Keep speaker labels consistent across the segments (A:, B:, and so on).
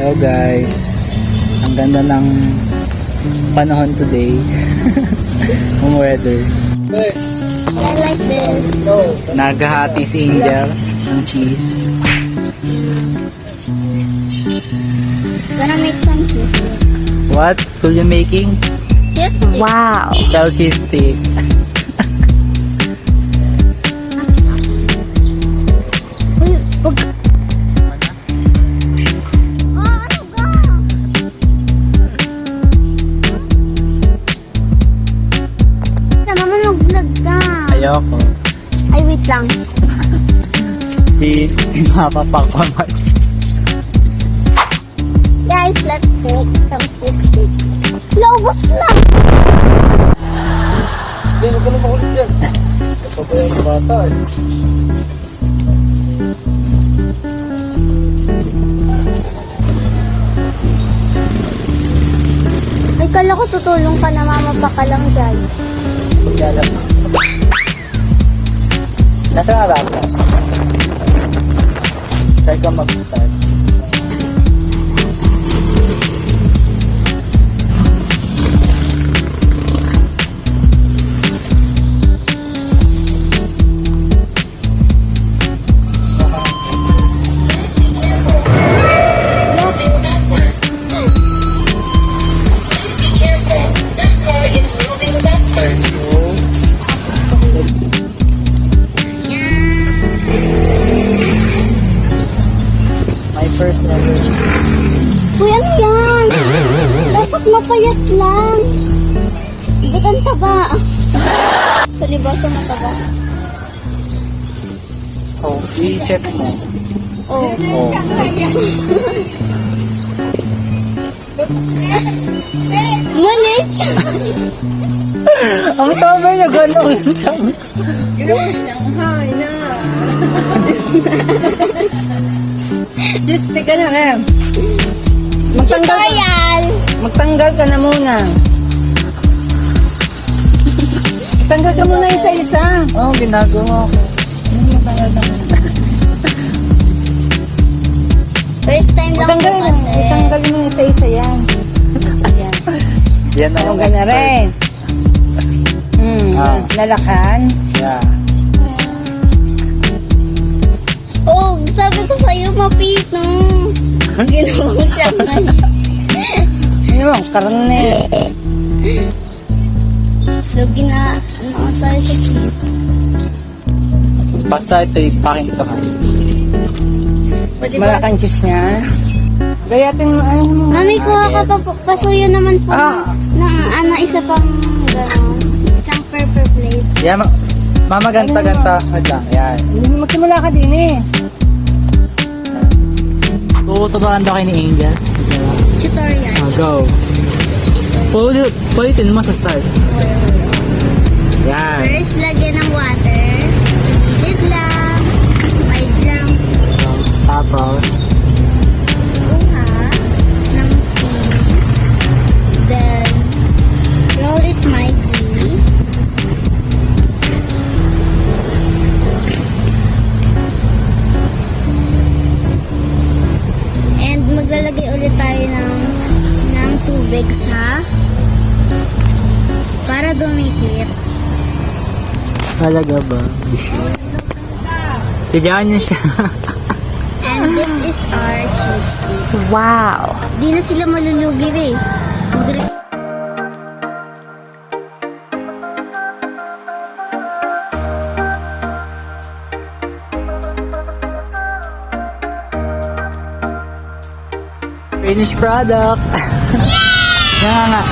A: Hello guys. Ang ganda ng panahon today. Ang weather.
B: I like this.
A: Naghahati si Angel ng cheese.
B: Gonna make some cheese stick.
A: What will you making?
B: Cheese stick.
C: Wow.
A: Style cheese stick.
B: Uy, wag. Ano ka? Naman mag-vlog ka.
A: Ayoko.
B: Ay, wait lang.
A: Di mapapakwa
B: Guys, let's make some cheese stick. Naubos na!
D: Sino ka na makulit yan? Ito pa yung bata eh.
B: Ay, kala ko tutulong ka na, mama pa ka lang dyan.
A: Nasa nga ba ako? Try ka mag-start. My first ever.
B: Uy, ano yan? Dapat mapayat lang. Ba't ang taba? Sa diba sa mataba?
A: Oh, i-check mo.
B: Oh.
A: Oh.
B: Mali!
A: Ang sabi niya gano'n.
C: Just stick ka na, eh.
B: Tutorial!
C: Magtanggal ka na muna. Tanggal ka muna isa-isa.
A: Oo, ginagawa ko.
B: First time lang
C: Tanggal
B: po
C: mo.
B: kasi.
C: Tanggal mo isa-isa yan. Ayan.
A: Yan na yung
C: Tanggal na
A: expert.
C: rin.
A: Ah.
C: Lalakhan.
A: Yeah.
B: Oh, sabi ko sa'yo, mapito. Ginawa mo siya ngayon.
C: Ano, karne.
B: So, sorry sa cheese.
A: Basta ito ipakin ito ka.
B: Pwede ba?
C: Malakang cheese niya. Gayatin mo, ano mo.
B: Mami, kuha ka pa po. Pasuyo naman po. ng isa pang gano'n. Isang purple plate.
A: Yan, mama ganta-ganta. Adlang, yan.
C: Magsimula ka din eh.
A: Tuturuan daw kayo ni Angel.
B: Tutorial.
A: Go. Pulitin mo sa start. Yan.
B: First, lagyan ng water. Sa gilid lang. Wide lang.
A: Tapos,
B: Kuha ng cheese. Then, roll it mildly. And maglalagay ulit tayo ng tubig para dumikit.
A: talaga ba? Tidyan niyo siya.
B: And this is our cheese stick.
C: Wow.
B: Di na sila malulugi eh.
A: Finished product. Yan nga.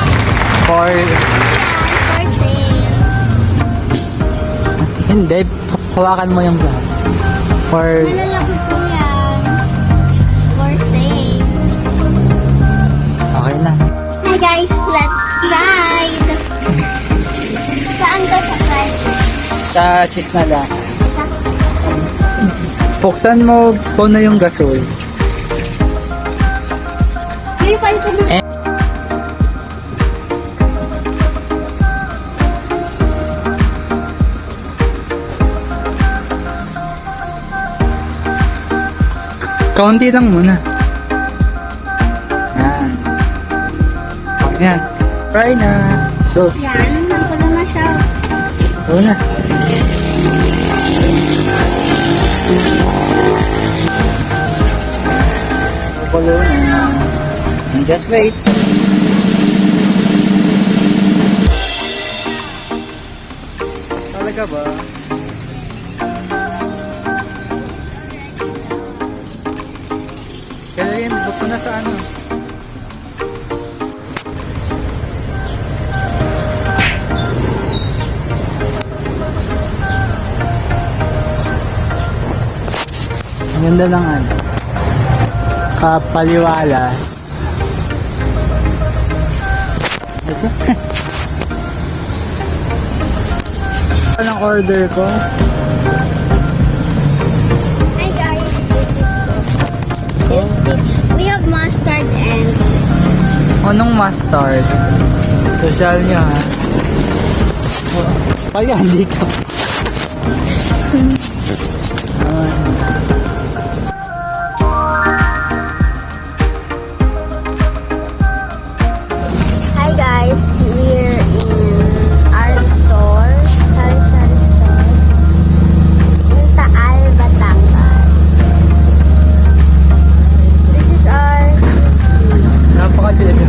A: For,
B: For sale.
A: hindi. Hawakan mo yung glass. For,
B: Malalaki po yan. For sale.
A: okay na.
B: Hi guys, let's ride! Saan ka sa ride?
A: Sa cheese na lang. Buksan mo po na yung gasol.
B: Hindi pa ito na.
A: Kaunti lang muna. Yan. Fry na. So,
B: Yan, nagulo na siya.
A: ito na. Kukulo na. And just wait. Talaga ba? Kaya yun, buko na sa ano. Ang ganda ng ano. Kapaliwalas. Ito. Anong order ko?
B: Hi guys, we have mustard and
A: Anong mustard? Social niya ha? Kaya dito.
B: hi guys, we're in our store, sari-sari store, in Taal, Batangas. This is our crispy.
A: Napakadili.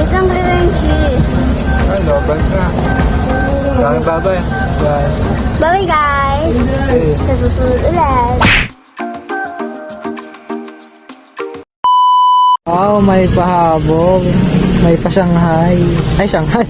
B: Isang green cheese.
A: Ay, local ka. Maraming babay. Bye.
B: Bye guys!
A: Hey.
B: Sa susunod ulit.
A: Wow, may pahabog. May pa Shanghai. Ay, Shanghai.